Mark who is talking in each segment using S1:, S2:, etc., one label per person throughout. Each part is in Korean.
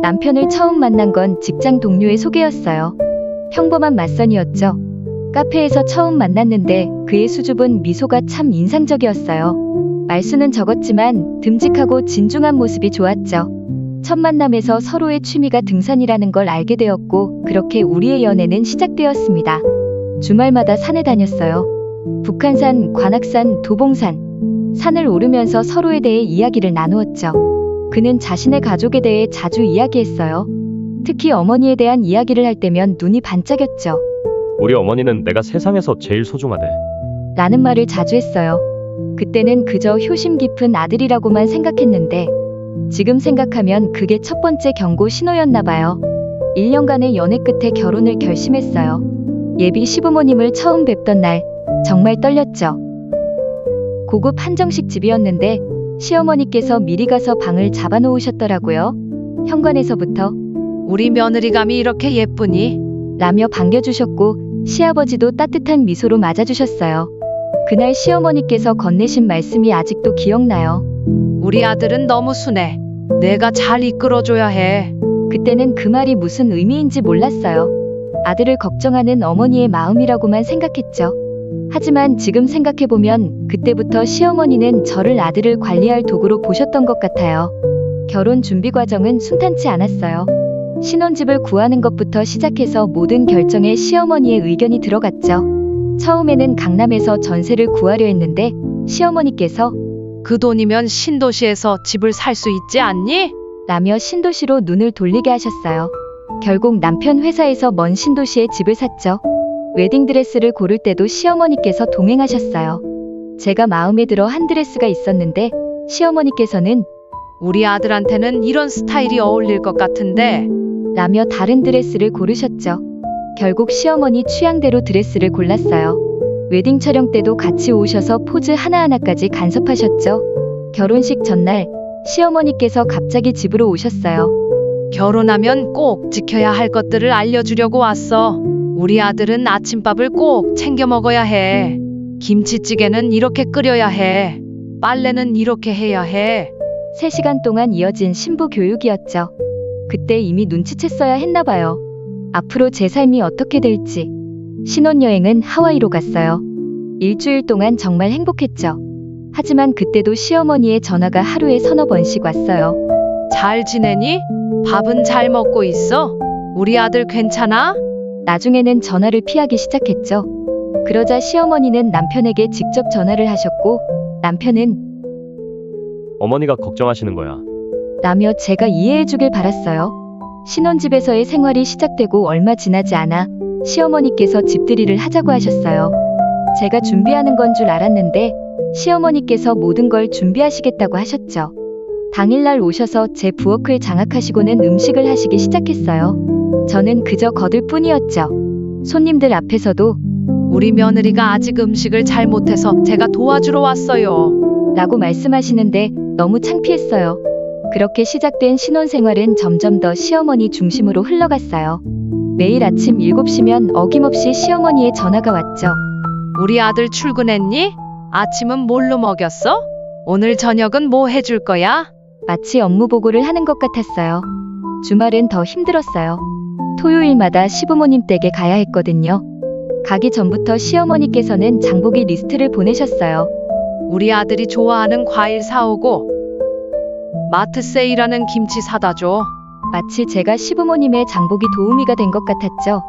S1: 남편을 처음 만난 건 직장 동료의 소개였어요. 평범한 맞선이었죠. 카페에서 처음 만났는데 그의 수줍은 미소가 참 인상적이었어요. 말수는 적었지만 듬직하고 진중한 모습이 좋았죠. 첫 만남에서 서로의 취미가 등산이라는 걸 알게 되었고 그렇게 우리의 연애는 시작되었습니다. 주말마다 산에 다녔어요. 북한산, 관악산, 도봉산. 산을 오르면서 서로에 대해 이야기를 나누었죠. 그는 자신의 가족에 대해 자주 이야기했어요. 특히 어머니에 대한 이야기를 할 때면 눈이 반짝였죠.
S2: 우리 어머니는 내가 세상에서 제일 소중하대.
S1: 라는 말을 자주 했어요. 그때는 그저 효심 깊은 아들이라고만 생각했는데 지금 생각하면 그게 첫 번째 경고 신호였나 봐요. 1년간의 연애 끝에 결혼을 결심했어요. 예비 시부모님을 처음 뵙던 날 정말 떨렸죠. 고급 한정식 집이었는데 시어머니께서 미리 가서 방을 잡아놓으셨더라고요. 현관에서부터
S3: 우리 며느리감이 이렇게 예쁘니?
S1: 라며 반겨주셨고 시아버지도 따뜻한 미소로 맞아주셨어요. 그날 시어머니께서 건네신 말씀이 아직도 기억나요.
S3: 우리 아들은 너무 순해. 내가 잘 이끌어줘야 해.
S1: 그때는 그 말이 무슨 의미인지 몰랐어요. 아들을 걱정하는 어머니의 마음이라고만 생각했죠. 하지만 지금 생각해보면 그때부터 시어머니는 저를 아들을 관리할 도구로 보셨던 것 같아요. 결혼 준비 과정은 순탄치 않았어요. 신혼집을 구하는 것부터 시작해서 모든 결정에 시어머니의 의견이 들어갔죠. 처음에는 강남에서 전세를 구하려 했는데 시어머니께서
S3: 그 돈이면 신도시에서 집을 살 수 있지 않니?
S1: 라며 신도시로 눈을 돌리게 하셨어요. 결국 남편 회사에서 먼 신도시에 집을 샀죠. 웨딩드레스를 고를 때도 시어머니께서 동행하셨어요. 제가 마음에 들어 한 드레스가 있었는데 시어머니께서는
S3: 우리 아들한테는 이런 스타일이 어울릴 것 같은데
S1: 라며 다른 드레스를 고르셨죠. 결국 시어머니 취향대로 드레스를 골랐어요. 웨딩 촬영 때도 같이 오셔서 포즈 하나하나까지 간섭하셨죠. 결혼식 전날 시어머니께서 갑자기 집으로 오셨어요.
S3: 결혼하면 꼭 지켜야 할 것들을 알려주려고 왔어. 우리 아들은 아침밥을 꼭 챙겨 먹어야 해. 김치찌개는 이렇게 끓여야 해. 빨래는 이렇게 해야 해.
S1: 3시간 동안 이어진 신부 교육이었죠. 그때 이미 눈치챘어야 했나 봐요. 앞으로 제 삶이 어떻게 될지. 신혼여행은 하와이로 갔어요. 일주일 동안 정말 행복했죠. 하지만 그때도 시어머니의 전화가 하루에 서너 번씩 왔어요.
S3: 잘 지내니? 밥은 잘 먹고 있어? 우리 아들 괜찮아?
S1: 나중에는 전화를 피하기 시작했죠. 그러자 시어머니는 남편에게 직접 전화를 하셨고 남편은
S2: 어머니가 걱정하시는 거야.
S1: 라며 제가 이해해주길 바랐어요. 신혼집에서의 생활이 시작되고 얼마 지나지 않아 시어머니께서 집들이를 하자고 하셨어요. 제가 준비하는 건 줄 알았는데 시어머니께서 모든 걸 준비하시겠다고 하셨죠. 당일날 오셔서 제 부엌을 장악하시고는 음식을 하시기 시작했어요. 저는 그저 거들 뿐이었죠. 손님들 앞에서도
S3: 우리 며느리가 아직 음식을 잘 못해서 제가 도와주러 왔어요.
S1: 라고 말씀하시는데 너무 창피했어요. 그렇게 시작된 신혼생활은 점점 더 시어머니 중심으로 흘러갔어요. 매일 아침 7시면 어김없이 시어머니의 전화가 왔죠.
S3: 우리 아들 출근했니? 아침은 뭘로 먹였어? 오늘 저녁은 뭐 해줄 거야?
S1: 마치 업무 보고를 하는 것 같았어요. 주말은 더 힘들었어요. 토요일마다 시부모님 댁에 가야 했거든요. 가기 전부터 시어머니께서는 장보기 리스트를 보내셨어요.
S3: 우리 아들이 좋아하는 과일 사오고 마트 세일하는 김치 사다 줘.
S1: 마치 제가 시부모님의 장보기 도우미가 된 것 같았죠.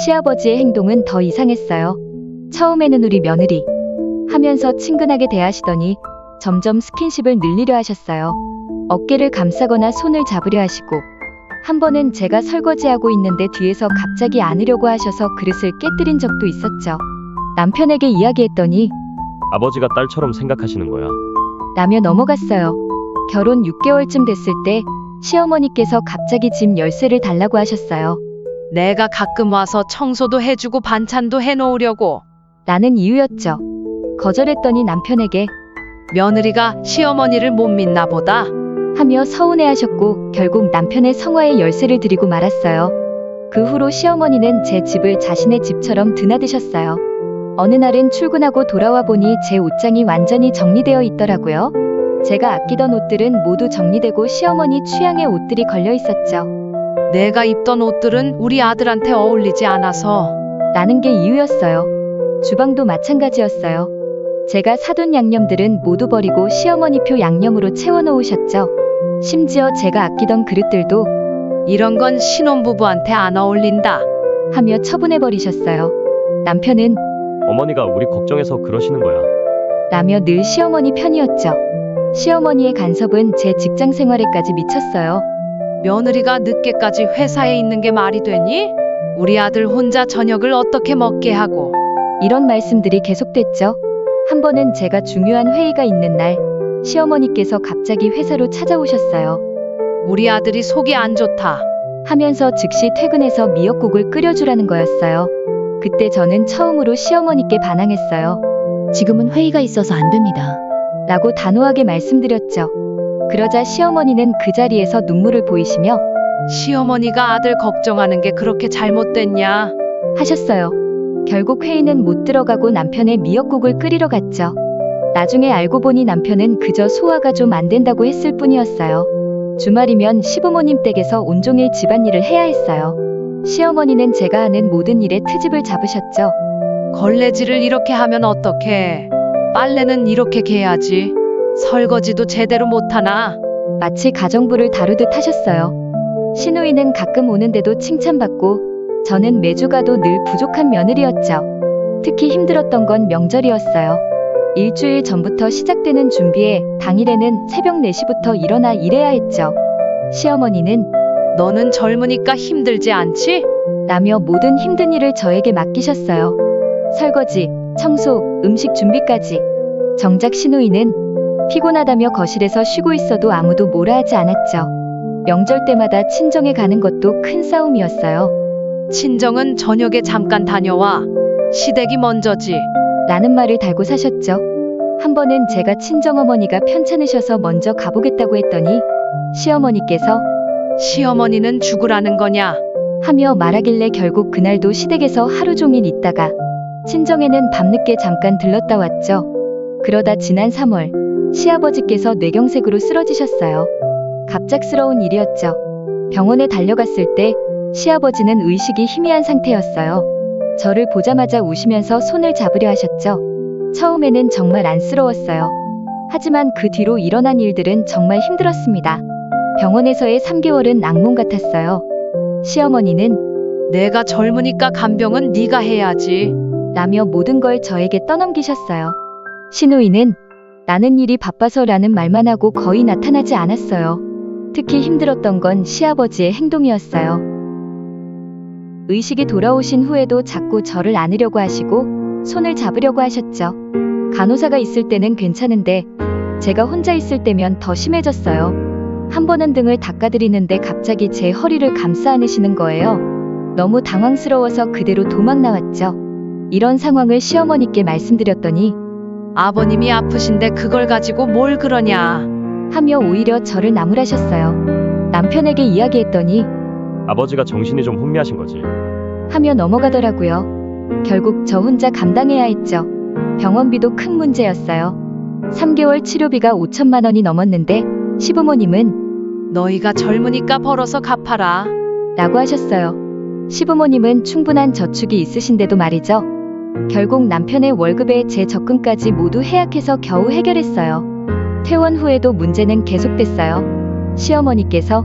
S1: 시아버지의 행동은 더 이상했어요. 처음에는 우리 며느리 하면서 친근하게 대하시더니 점점 스킨십을 늘리려 하셨어요. 어깨를 감싸거나 손을 잡으려 하시고 한 번은 제가 설거지하고 있는데 뒤에서 갑자기 안으려고 하셔서 그릇을 깨뜨린 적도 있었죠. 남편에게 이야기했더니
S2: 아버지가 딸처럼 생각하시는 거야.
S1: 라며 넘어갔어요. 결혼 6개월쯤 됐을 때 시어머니께서 갑자기 집 열쇠를 달라고 하셨어요.
S3: 내가 가끔 와서 청소도 해주고 반찬도 해놓으려고.
S1: 라는 이유였죠. 거절했더니 남편에게
S3: 며느리가 시어머니를 못 믿나 보다.
S1: 하며 서운해하셨고 결국 남편의 성화의 열쇠를 드리고 말았어요. 그 후로 시어머니는 제 집을 자신의 집처럼 드나드셨어요. 어느 날은 출근하고 돌아와 보니 제 옷장이 완전히 정리되어 있더라고요. 제가 아끼던 옷들은 모두 정리되고 시어머니 취향의 옷들이 걸려 있었죠.
S3: 내가 입던 옷들은 우리 아들한테 어울리지 않아서.
S1: 라는 게 이유였어요. 주방도 마찬가지였어요. 제가 사둔 양념들은 모두 버리고 시어머니표 양념으로 채워놓으셨죠. 심지어 제가 아끼던 그릇들도
S3: 이런 건 신혼부부한테 안 어울린다.
S1: 하며 처분해버리셨어요. 남편은
S2: 어머니가 우리 걱정해서 그러시는 거야.
S1: 라며 늘 시어머니 편이었죠. 시어머니의 간섭은 제 직장 생활에까지 미쳤어요.
S3: 며느리가 늦게까지 회사에 있는 게 말이 되니? 우리 아들 혼자 저녁을 어떻게 먹게 하고.
S1: 이런 말씀들이 계속됐죠. 한 번은 제가 중요한 회의가 있는 날, 시어머니께서 갑자기 회사로 찾아오셨어요.
S3: 우리 아들이 속이 안 좋다.
S1: 하면서 즉시 퇴근해서 미역국을 끓여주라는 거였어요. 그때 저는 처음으로 시어머니께 반항했어요.
S4: 지금은 회의가 있어서 안 됩니다.
S1: 라고 단호하게 말씀드렸죠. 그러자 시어머니는 그 자리에서 눈물을 보이시며
S3: 시어머니가 아들 걱정하는 게 그렇게 잘못됐냐?
S1: 하셨어요. 결국 회의는 못 들어가고 남편의 미역국을 끓이러 갔죠. 나중에 알고 보니 남편은 그저 소화가 좀 안 된다고 했을 뿐이었어요. 주말이면 시부모님 댁에서 온종일 집안일을 해야 했어요. 시어머니는 제가 하는 모든 일에 트집을 잡으셨죠.
S3: 걸레질을 이렇게 하면 어떡해? 빨래는 이렇게 개야지. 설거지도 제대로 못하나?
S1: 마치 가정부를 다루듯 하셨어요. 시누이는 가끔 오는데도 칭찬받고 저는 매주 가도 늘 부족한 며느리였죠. 특히 힘들었던 건 명절이었어요. 일주일 전부터 시작되는 준비에 당일에는 새벽 4시부터 일어나 일해야 했죠. 시어머니는
S3: 너는 젊으니까 힘들지 않지?
S1: 라며 모든 힘든 일을 저에게 맡기셨어요. 설거지, 청소, 음식 준비까지. 정작 시누이는 피곤하다며 거실에서 쉬고 있어도 아무도 뭐라 하지 않았죠. 명절 때마다 친정에 가는 것도 큰 싸움이었어요.
S3: 친정은 저녁에 잠깐 다녀와. 시댁이 먼저지.
S1: 라는 말을 달고 사셨죠. 한 번은 제가 친정어머니가 편찮으셔서 먼저 가보겠다고 했더니 시어머니께서
S3: 시어머니는 죽으라는 거냐?
S1: 하며 말하길래 결국 그날도 시댁에서 하루 종일 있다가 친정에는 밤늦게 잠깐 들렀다 왔죠. 그러다 지난 3월 시아버지께서 뇌경색으로 쓰러지셨어요. 갑작스러운 일이었죠. 병원에 달려갔을 때 시아버지는 의식이 희미한 상태였어요. 저를 보자마자 우시면서 손을 잡으려 하셨죠. 처음에는 정말 안쓰러웠어요. 하지만 그 뒤로 일어난 일들은 정말 힘들었습니다. 병원에서의 3개월은 악몽 같았어요. 시어머니는
S3: 내가 젊으니까 간병은 네가 해야지.
S1: 라며 모든 걸 저에게 떠넘기셨어요. 시누이는 나는 일이 바빠서라는 말만 하고 거의 나타나지 않았어요. 특히 힘들었던 건 시아버지의 행동이었어요. 의식이 돌아오신 후에도 자꾸 저를 안으려고 하시고 손을 잡으려고 하셨죠. 간호사가 있을 때는 괜찮은데 제가 혼자 있을 때면 더 심해졌어요. 한 번은 등을 닦아드리는데 갑자기 제 허리를 감싸 안으시는 거예요. 너무 당황스러워서 그대로 도망 나왔죠. 이런 상황을 시어머니께 말씀드렸더니
S3: 아버님이 아프신데 그걸 가지고 뭘 그러냐?
S1: 하며 오히려 저를 나무라셨어요. 남편에게 이야기했더니
S2: 아버지가 정신이 좀 혼미하신 거지.
S1: 하며 넘어가더라고요. 결국 저 혼자 감당해야 했죠. 병원비도 큰 문제였어요. 3개월 치료비가 5천만 원이 넘었는데 시부모님은
S3: 너희가 젊으니까 벌어서 갚아라.
S1: 라고 하셨어요. 시부모님은 충분한 저축이 있으신데도 말이죠. 결국 남편의 월급에 제 적금까지 모두 해약해서 겨우 해결했어요. 퇴원 후에도 문제는 계속됐어요. 시어머니께서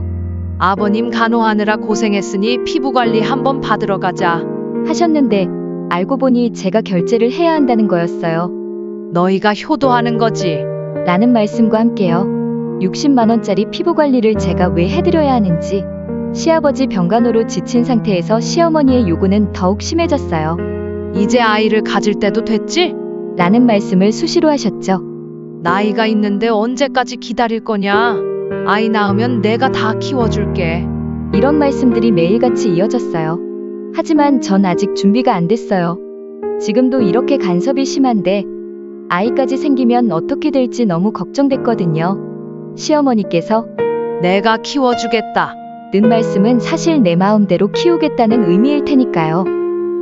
S3: 아버님 간호하느라 고생했으니 피부관리 한번 받으러 가자.
S1: 하셨는데 알고 보니 제가 결제를 해야 한다는 거였어요.
S3: 너희가 효도하는 거지.
S1: 라는 말씀과 함께요. 60만 원짜리 피부 관리를 제가 왜 해드려야 하는지 시아버지 병간호로 지친 상태에서 시어머니의 요구는 더욱 심해졌어요.
S3: 이제 아이를 가질 때도 됐지?
S1: 라는 말씀을 수시로 하셨죠.
S3: 나이가 있는데 언제까지 기다릴 거냐? 아이 낳으면 내가 다 키워줄게.
S1: 이런 말씀들이 매일같이 이어졌어요. 하지만 전 아직 준비가 안 됐어요. 지금도 이렇게 간섭이 심한데 아이까지 생기면 어떻게 될지 너무 걱정됐거든요. 시어머니께서
S3: 내가 키워주겠다.
S1: 는 말씀은 사실 내 마음대로 키우겠다는 의미일 테니까요.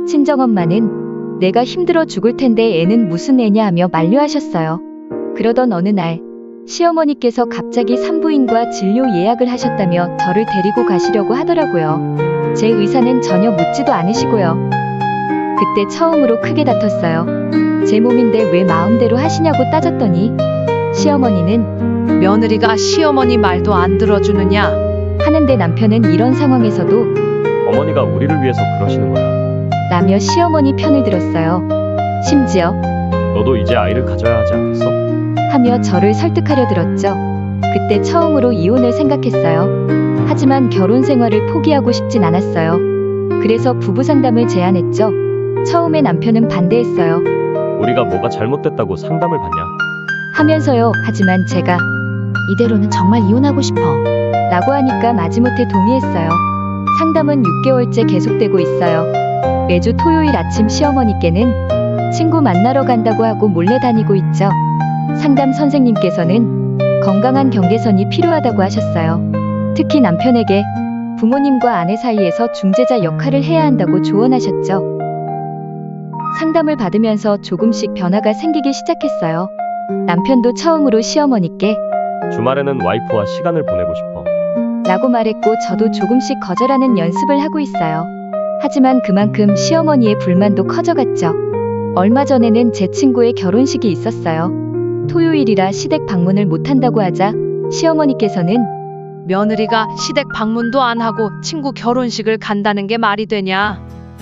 S1: 친정엄마는 내가 힘들어 죽을 텐데 애는 무슨 애냐 하며 만류하셨어요. 그러던 어느 날 시어머니께서 갑자기 산부인과 진료 예약을 하셨다며 저를 데리고 가시려고 하더라고요. 제 의사는 전혀 묻지도 않으시고요. 그때 처음으로 크게 다퉜어요. 제 몸인데 왜 마음대로 하시냐고 따졌더니 시어머니는
S3: 며느리가 시어머니 말도 안 들어주느냐?
S1: 하는데 남편은 이런 상황에서도
S2: 어머니가 우리를 위해서 그러시는 거야.
S1: 라며 시어머니 편을 들었어요. 심지어
S2: 너도 이제 아이를 가져야 하지 않겠어?
S1: 하며 저를 설득하려 들었죠. 그때 처음으로 이혼을 생각했어요. 하지만 결혼 생활을 포기하고 싶진 않았어요. 그래서 부부 상담을 제안했죠. 처음에 남편은 반대했어요.
S2: 우리가 뭐가 잘못됐다고 상담을 받냐?
S1: 하면서요. 하지만 제가
S4: 이대로는 정말 이혼하고 싶어.
S1: 라고 하니까 마지못해 동의했어요. 상담은 6개월째 계속되고 있어요. 매주 토요일 아침 시어머니께는 친구 만나러 간다고 하고 몰래 다니고 있죠. 상담 선생님께서는 건강한 경계선이 필요하다고 하셨어요. 특히 남편에게 부모님과 아내 사이에서 중재자 역할을 해야 한다고 조언하셨죠. 상담을 받으면서 조금씩 변화가 생기기 시작했어요. 남편도 처음으로 시어머니께
S2: 주말에는 와이프와 시간을 보내고 싶어.
S1: 라고 말했고 저도 조금씩 거절하는 연습을 하고 있어요. 하지만 그만큼 시어머니의 불만도 커져갔죠. 얼마 전에는 제 친구의 결혼식이 있었어요. 토요일이라 시댁 방문을 못한다고 하자 시어머니께서는
S3: 며느리가 시댁 방문도 안 하고 친구 결혼식을 간다는 게 말이 되냐?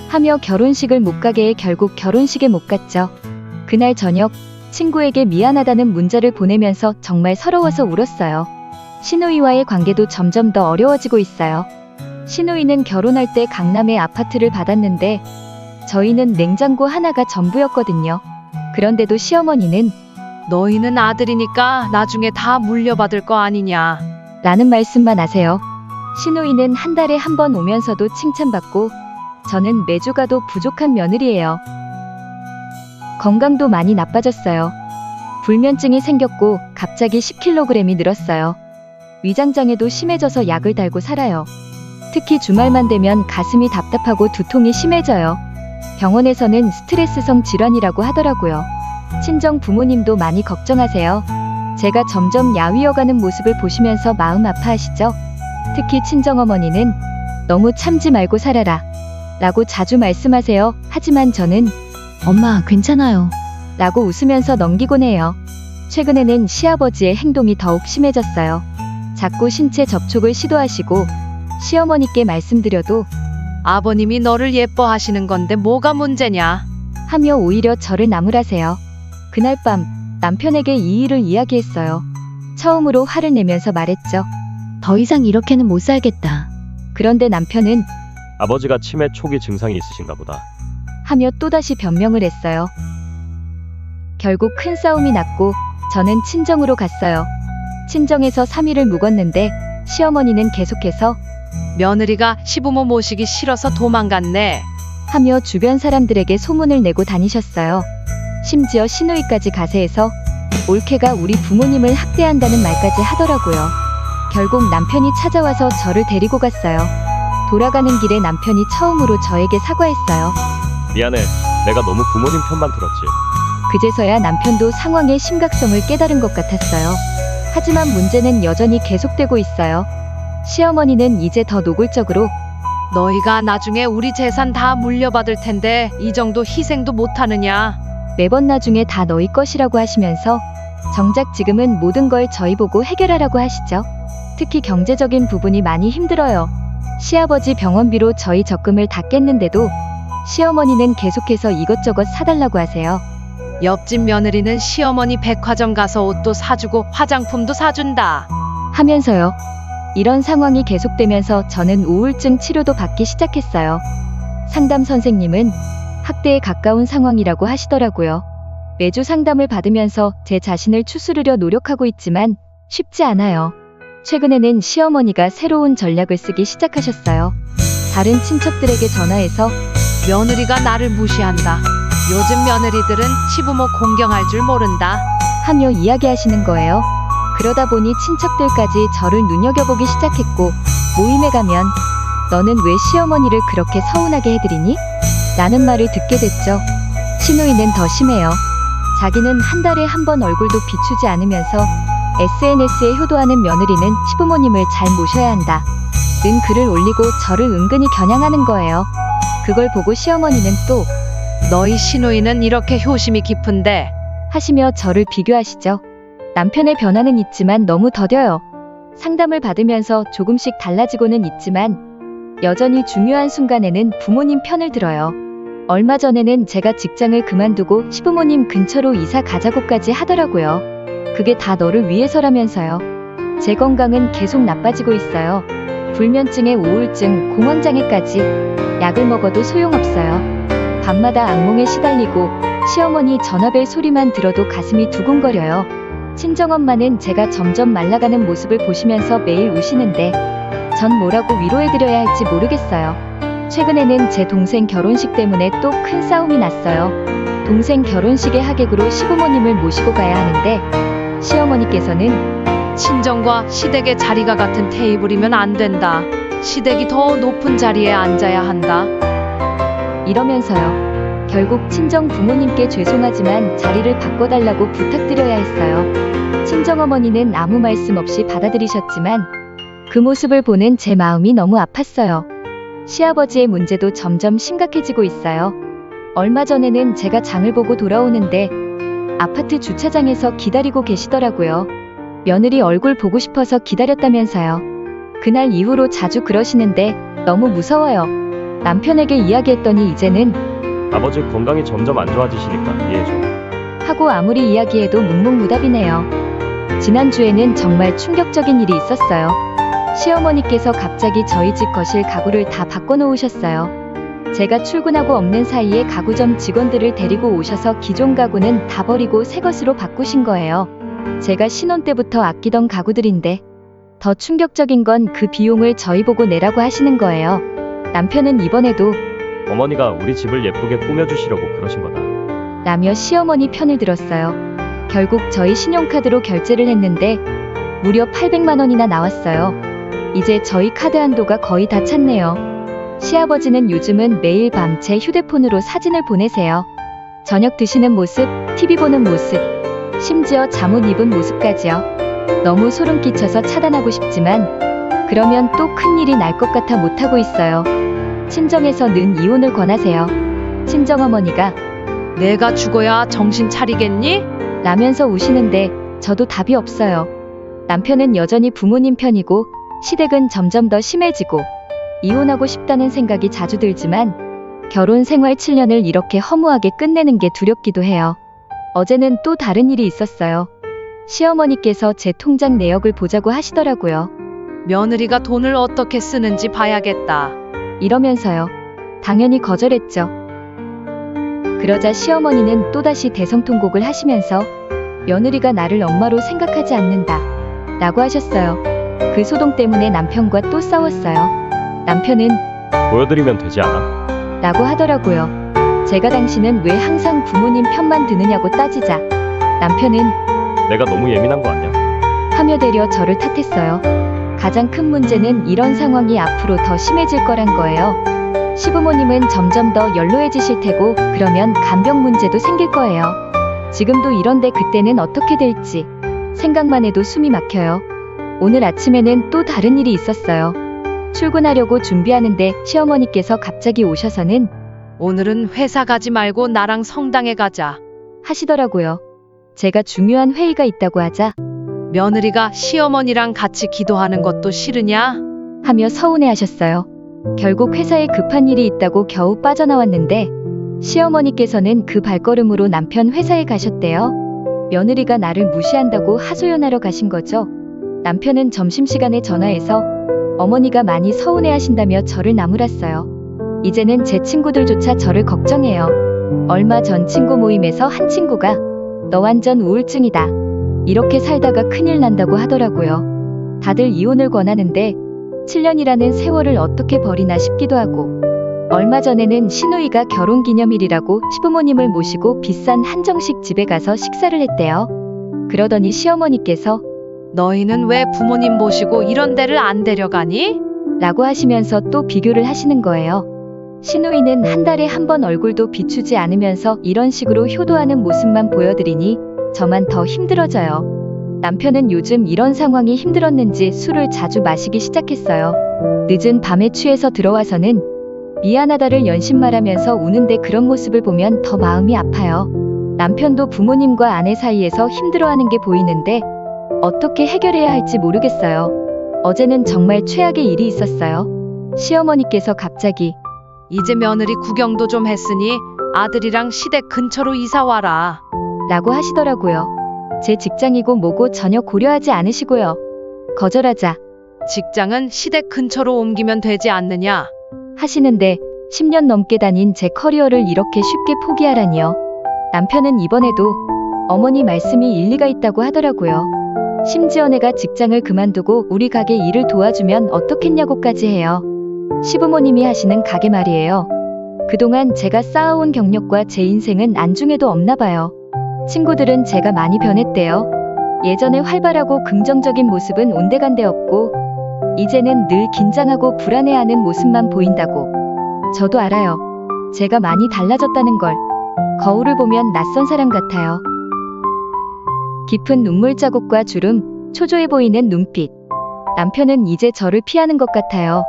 S1: 하며 결혼식을 못 가게 해 결국 결혼식에 못 갔죠. 그날 저녁 친구에게 미안하다는 문자를 보내면서 정말 서러워서 울었어요. 시누이와의 관계도 점점 더 어려워지고 있어요. 시누이는 결혼할 때 강남에 아파트를 받았는데 저희는 냉장고 하나가 전부였거든요. 그런데도 시어머니는
S3: 너희는 아들이니까 나중에 다 물려받을 거 아니냐?
S1: 라는 말씀만 하세요. 시누이는 한 달에 한 번 오면서도 칭찬받고 저는 매주 가도 부족한 며느리예요. 건강도 많이 나빠졌어요. 불면증이 생겼고 갑자기 10kg이 늘었어요. 위장장애도 심해져서 약을 달고 살아요. 특히 주말만 되면 가슴이 답답하고 두통이 심해져요. 병원에서는 스트레스성 질환이라고 하더라고요. 친정 부모님도 많이 걱정하세요. 제가 점점 야위어가는 모습을 보시면서 마음 아파하시죠? 특히 친정어머니는 너무 참지 말고 살아라 라고 자주 말씀하세요. 하지만 저는
S4: 엄마, 괜찮아요.
S1: 라고 웃으면서 넘기곤 해요. 최근에는 시아버지의 행동이 더욱 심해졌어요. 자꾸 신체 접촉을 시도하시고 시어머니께 말씀드려도
S3: 아버님이 너를 예뻐하시는 건데 뭐가 문제냐?
S1: 하며 오히려 저를 나무라세요. 그날 밤 남편에게 이 일을 이야기했어요. 처음으로 화를 내면서 말했죠.
S4: 더 이상 이렇게는 못 살겠다.
S1: 그런데 남편은
S2: 아버지가 치매 초기 증상이 있으신가 보다.
S1: 하며 또다시 변명을 했어요. 결국 큰 싸움이 났고 저는 친정으로 갔어요. 친정에서 3일을 묵었는데 시어머니는 계속해서
S3: 며느리가 시부모 모시기 싫어서 도망갔네.
S1: 하며 주변 사람들에게 소문을 내고 다니셨어요. 심지어 시누이까지 가세해서 올케가 우리 부모님을 학대한다는 말까지 하더라고요. 결국 남편이 찾아와서 저를 데리고 갔어요. 돌아가는 길에 남편이 처음으로 저에게 사과했어요.
S2: 미안해. 내가 너무 부모님 편만 들었지.
S1: 그제서야 남편도 상황의 심각성을 깨달은 것 같았어요. 하지만 문제는 여전히 계속되고 있어요. 시어머니는 이제 더 노골적으로
S3: 너희가 나중에 우리 재산 다 물려받을 텐데 이 정도 희생도 못하느냐?
S1: 매번 나중에 다 너희 것이라고 하시면서 정작 지금은 모든 걸 저희 보고 해결하라고 하시죠. 특히 경제적인 부분이 많이 힘들어요. 시아버지 병원비로 저희 적금을 다 깼는데도 시어머니는 계속해서 이것저것 사달라고 하세요.
S3: 옆집 며느리는 시어머니 백화점 가서 옷도 사주고 화장품도 사준다.
S1: 하면서요. 이런 상황이 계속되면서 저는 우울증 치료도 받기 시작했어요. 상담 선생님은 학대에 가까운 상황이라고 하시더라고요. 매주 상담을 받으면서 제 자신을 추스르려 노력하고 있지만 쉽지 않아요. 최근에는 시어머니가 새로운 전략을 쓰기 시작하셨어요. 다른 친척들에게 전화해서
S3: 며느리가 나를 무시한다. 요즘 며느리들은 시부모 공경할 줄 모른다.
S1: 하며 이야기하시는 거예요. 그러다 보니 친척들까지 저를 눈여겨보기 시작했고 모임에 가면 너는 왜 시어머니를 그렇게 서운하게 해드리니? 라는 말을 듣게 됐죠. 시누이는 더 심해요. 자기는 한 달에 한 번 얼굴도 비추지 않으면서 SNS에 효도하는 며느리는 시부모님을 잘 모셔야 한다. 는 글을 올리고 저를 은근히 겨냥하는 거예요. 그걸 보고 시어머니는 또
S3: 너희 시누이는 이렇게 효심이 깊은데
S1: 하시며 저를 비교하시죠. 남편의 변화는 있지만 너무 더뎌요. 상담을 받으면서 조금씩 달라지고는 있지만 여전히 중요한 순간에는 부모님 편을 들어요. 얼마 전에는 제가 직장을 그만두고 시부모님 근처로 이사 가자고까지 하더라고요. 그게 다 너를 위해서라면서요. 제 건강은 계속 나빠지고 있어요. 불면증에 우울증, 공황장애까지 약을 먹어도 소용없어요. 밤마다 악몽에 시달리고 시어머니 전화벨 소리만 들어도 가슴이 두근거려요. 친정엄마는 제가 점점 말라가는 모습을 보시면서 매일 우시는데 전 뭐라고 위로해드려야 할지 모르겠어요. 최근에는 제 동생 결혼식 때문에 또 큰 싸움이 났어요. 동생 결혼식의 하객으로 시부모님을 모시고 가야 하는데 시어머니께서는
S3: 친정과 시댁의 자리가 같은 테이블이면 안 된다. 시댁이 더 높은 자리에 앉아야 한다.
S1: 이러면서요. 결국 친정 부모님께 죄송하지만 자리를 바꿔달라고 부탁드려야 했어요. 친정어머니는 아무 말씀 없이 받아들이셨지만 그 모습을 보는 제 마음이 너무 아팠어요. 시아버지의 문제도 점점 심각해지고 있어요. 얼마 전에는 제가 장을 보고 돌아오는데 아파트 주차장에서 기다리고 계시더라고요. 며느리 얼굴 보고 싶어서 기다렸다면서요. 그날 이후로 자주 그러시는데 너무 무서워요. 남편에게 이야기했더니 이제는
S2: 아버지 건강이 점점 안 좋아지시니까 이해해줘.
S1: 하고 아무리 이야기해도 묵묵무답이네요. 지난주에는 정말 충격적인 일이 있었어요. 시어머니께서 갑자기 저희 집 거실 가구를 다 바꿔놓으셨어요. 제가 출근하고 없는 사이에 가구점 직원들을 데리고 오셔서 기존 가구는 다 버리고 새 것으로 바꾸신 거예요. 제가 신혼 때부터 아끼던 가구들인데 더 충격적인 건 그 비용을 저희 보고 내라고 하시는 거예요. 남편은 이번에도
S2: 어머니가 우리 집을 예쁘게 꾸며주시려고 그러신 거다.
S1: 라며 시어머니 편을 들었어요. 결국 저희 신용카드로 결제를 했는데 무려 800만 원이나 나왔어요. 이제 저희 카드 한도가 거의 다 찼네요. 시아버지는 요즘은 매일 밤 제 휴대폰으로 사진을 보내세요. 저녁 드시는 모습, TV 보는 모습, 심지어 잠옷 입은 모습까지요. 너무 소름 끼쳐서 차단하고 싶지만 그러면 또 큰일이 날 것 같아 못하고 있어요. 친정에서 는 이혼을 권하세요. 친정어머니가
S3: 내가 죽어야 정신 차리겠니?
S1: 라면서 우시는데 저도 답이 없어요. 남편은 여전히 부모님 편이고 시댁은 점점 더 심해지고 이혼하고 싶다는 생각이 자주 들지만 결혼 생활 7년을 이렇게 허무하게 끝내는 게 두렵기도 해요. 어제는 또 다른 일이 있었어요. 시어머니께서 제 통장 내역을 보자고 하시더라고요.
S3: 며느리가 돈을 어떻게 쓰는지 봐야겠다.
S1: 이러면서요. 당연히 거절했죠. 그러자 시어머니는 또다시 대성통곡을 하시면서 며느리가 나를 엄마로 생각하지 않는다 라고 하셨어요. 그 소동 때문에 남편과 또 싸웠어요. 남편은
S2: 보여드리면 되지 않아?
S1: 라고 하더라고요. 제가 당신은 왜 항상 부모님 편만 드느냐고 따지자 남편은
S2: 내가 너무 예민한 거 아니야?
S1: 하며 되려 저를 탓했어요. 가장 큰 문제는 이런 상황이 앞으로 더 심해질 거란 거예요. 시부모님은 점점 더 연로해지실 테고 그러면 간병 문제도 생길 거예요. 지금도 이런데 그때는 어떻게 될지 생각만 해도 숨이 막혀요. 오늘 아침에는 또 다른 일이 있었어요. 출근하려고 준비하는데 시어머니께서 갑자기 오셔서는
S3: 오늘은 회사 가지 말고 나랑 성당에 가자.
S1: 하시더라고요. 제가 중요한 회의가 있다고 하자
S3: 며느리가 시어머니랑 같이 기도하는 것도 싫으냐?
S1: 하며 서운해하셨어요. 결국 회사에 급한 일이 있다고 겨우 빠져나왔는데 시어머니께서는 그 발걸음으로 남편 회사에 가셨대요. 며느리가 나를 무시한다고 하소연하러 가신 거죠. 남편은 점심시간에 전화해서 어머니가 많이 서운해하신다며 저를 나무랐어요. 이제는 제 친구들조차 저를 걱정해요. 얼마 전 친구 모임에서 한 친구가 너 완전 우울증이다. 이렇게 살다가 큰일 난다고 하더라고요. 다들 이혼을 권하는데 7년이라는 세월을 어떻게 버리나 싶기도 하고 얼마 전에는 시누이가 결혼기념일이라고 시부모님을 모시고 비싼 한정식 집에 가서 식사를 했대요. 그러더니 시어머니께서
S3: 너희는 왜 부모님 모시고 이런 데를 안 데려가니?
S1: 라고 하시면서 또 비교를 하시는 거예요. 시누이는 한 달에 한 번 얼굴도 비추지 않으면서 이런 식으로 효도하는 모습만 보여드리니 저만 더 힘들어져요. 남편은 요즘 이런 상황이 힘들었는지 술을 자주 마시기 시작했어요. 늦은 밤에 취해서 들어와서는 미안하다를 연신말하면서 우는데 그런 모습을 보면 더 마음이 아파요. 남편도 부모님과 아내 사이에서 힘들어하는 게 보이는데 어떻게 해결해야 할지 모르겠어요. 어제는 정말 최악의 일이 있었어요. 시어머니께서 갑자기
S3: 이제 며느리 구경도 좀 했으니 아들이랑 시댁 근처로 이사 와라.
S1: 라고 하시더라고요. 제 직장이고 뭐고 전혀 고려하지 않으시고요. 거절하자
S3: 직장은 시댁 근처로 옮기면 되지 않느냐?
S1: 하시는데 10년 넘게 다닌 제 커리어를 이렇게 쉽게 포기하라니요. 남편은 이번에도 어머니 말씀이 일리가 있다고 하더라고요. 심지어 내가 직장을 그만두고 우리 가게 일을 도와주면 어떻겠냐고까지 해요. 시부모님이 하시는 가게 말이에요. 그동안 제가 쌓아온 경력과 제 인생은 안중에도 없나 봐요. 친구들은 제가 많이 변했대요. 예전에 활발하고 긍정적인 모습은 온데간데 없고 이제는 늘 긴장하고 불안해하는 모습만 보인다고. 저도 알아요. 제가 많이 달라졌다는 걸. 거울을 보면 낯선 사람 같아요. 깊은 눈물 자국과 주름, 초조해 보이는 눈빛. 남편은 이제 저를 피하는 것 같아요.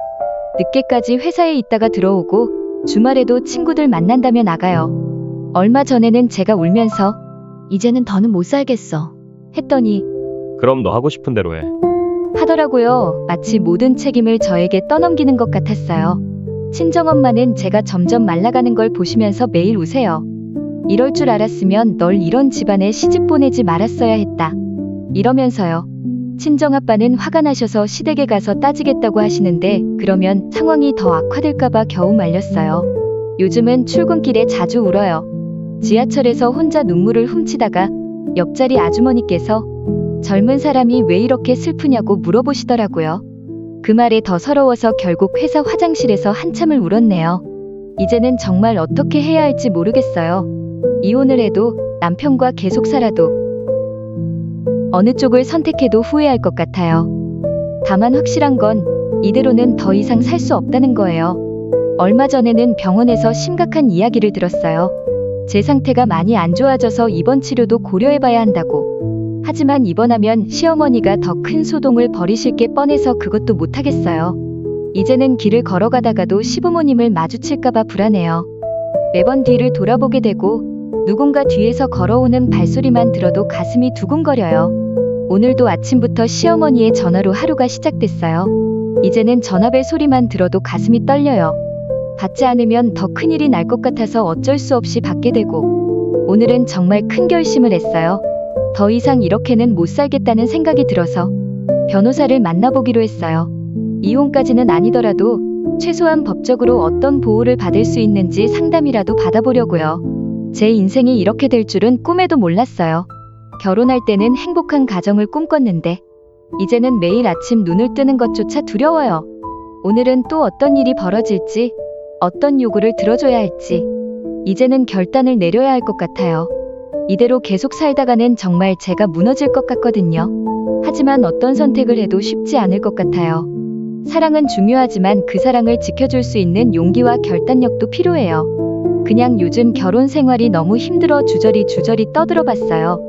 S1: 늦게까지 회사에 있다가 들어오고 주말에도 친구들 만난다며 나가요. 얼마 전에는 제가 울면서
S4: 이제는 더는 못 살겠어.
S1: 했더니
S2: 그럼 너 하고 싶은 대로 해.
S1: 하더라고요. 마치 모든 책임을 저에게 떠넘기는 것 같았어요. 친정엄마는 제가 점점 말라가는 걸 보시면서 매일 우세요. 이럴 줄 알았으면 널 이런 집안에 시집 보내지 말았어야 했다. 이러면서요. 친정아빠는 화가 나셔서 시댁에 가서 따지겠다고 하시는데 그러면 상황이 더 악화될까봐 겨우 말렸어요. 요즘은 출근길에 자주 울어요. 지하철에서 혼자 눈물을 훔치다가 옆자리 아주머니께서 젊은 사람이 왜 이렇게 슬프냐고 물어보시더라고요. 그 말에 더 서러워서 결국 회사 화장실에서 한참을 울었네요. 이제는 정말 어떻게 해야 할지 모르겠어요. 이혼을 해도 남편과 계속 살아도 어느 쪽을 선택해도 후회할 것 같아요. 다만 확실한 건 이대로는 더 이상 살 수 없다는 거예요. 얼마 전에는 병원에서 심각한 이야기를 들었어요. 제 상태가 많이 안 좋아져서 입원 치료도 고려해봐야 한다고. 하지만 입원하면 시어머니가 더 큰 소동을 벌이실 게 뻔해서 그것도 못하겠어요. 이제는 길을 걸어가다가도 시부모님을 마주칠까봐 불안해요. 매번 뒤를 돌아보게 되고 누군가 뒤에서 걸어오는 발소리만 들어도 가슴이 두근거려요. 오늘도 아침부터 시어머니의 전화로 하루가 시작됐어요. 이제는 전화벨 소리만 들어도 가슴이 떨려요. 받지 않으면 더 큰일이 날 것 같아서 어쩔 수 없이 받게 되고 오늘은 정말 큰 결심을 했어요. 더 이상 이렇게는 못 살겠다는 생각이 들어서 변호사를 만나보기로 했어요. 이혼까지는 아니더라도 최소한 법적으로 어떤 보호를 받을 수 있는지 상담이라도 받아보려고요. 제 인생이 이렇게 될 줄은 꿈에도 몰랐어요. 결혼할 때는 행복한 가정을 꿈꿨는데 이제는 매일 아침 눈을 뜨는 것조차 두려워요. 오늘은 또 어떤 일이 벌어질지, 어떤 요구를 들어줘야 할지 이제는 결단을 내려야 할 것 같아요. 이대로 계속 살다가는 정말 제가 무너질 것 같거든요. 하지만 어떤 선택을 해도 쉽지 않을 것 같아요. 사랑은 중요하지만 그 사랑을 지켜줄 수 있는 용기와 결단력도 필요해요. 그냥 요즘 결혼 생활이 너무 힘들어 주저리 떠들어 봤어요.